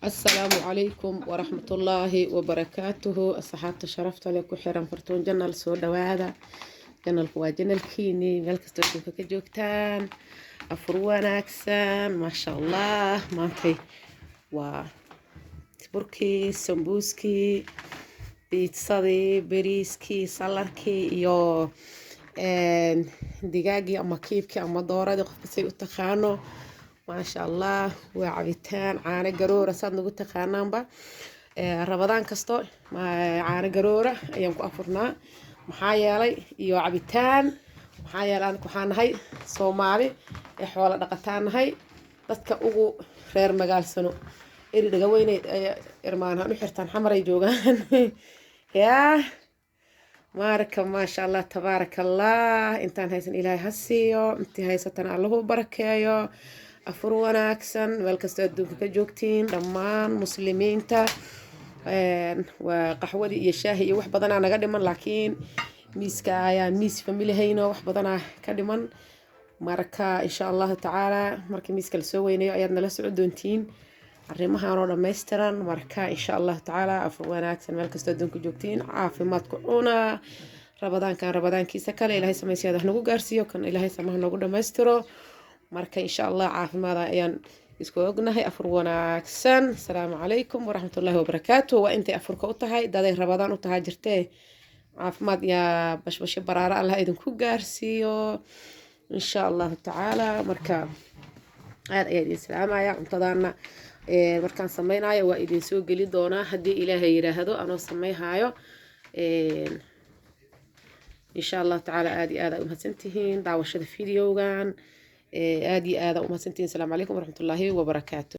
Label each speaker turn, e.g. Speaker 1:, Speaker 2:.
Speaker 1: السلام عليكم ورحمة الله وبركاته. الصحابة شرفت لكم حيران فرتون جنة سودا وهذا جنة الكواجن الكيني ملك استوكم كجوكتان أفروانا أكسان ما شاء الله ما تي و تبركي سمبوسكي بيتصدي بريسكي سالركي يو دجاجي أما كيبكي أما دورة دي قفصي وتخانو ما شاء الله وعبيتان عانى قرورة صاد نقول تخانان با رمضان كستو عانى قرورة أيام كأفرنا محايا يو عبيتان محايا لأن كحان هاي صومالي حوالي دقتان هاي dadka ugu reer magaal sano iriga weyne irmaanaha u xirtaan xamar ay joogaan yaa marka ma sha Allah tabarakallah intaan haysan ilaahay hasiyo intii haysatan Allahu barakeeyo afur wanaagsan meel kasta adduunka ka joogtiin dhammaan muslimiinta waa qaxwadi iyo shaahi iyo wax badan naga dhiman laakiin miiska ayaa miis family hayno wax badan ka dhiman marka insha Allah taala markii miiska la soo weynayo ayaad nala soo doontiin arrimahan oo dhameystiran marka insha Allah taala afur wanaagsan meel kasta adduunka joogtiin caafimaad ku cuna rabadaankiisa kale ilaahay sameeyay nagu gaarsiyo kan ilaahay samaha nagu dhameystiro marka insha Allah caafimaad ayaan isku ognahay afur wanaagsan assalaamu calaykum waraxmatullaahi wabarakaatuh waa intay afurka u tahay daday rabadaan u tahay jirtee caafimaad ya bashbash baraara Allah idinku gaarsiyo insha Allah taala marka aad ayaan islaamaya cuntadaana markaan sameeynayo waa idin soo gali doonaa hadii ilaahay yiraahdo anoo sameeyhayo insha Allah taala aad iyo aad u mahadsantihiin daawashada fiidiyogan aad iyo aad u mahadsantihiin assalaamu calaykum waraxmatullaahi wabarakaatuh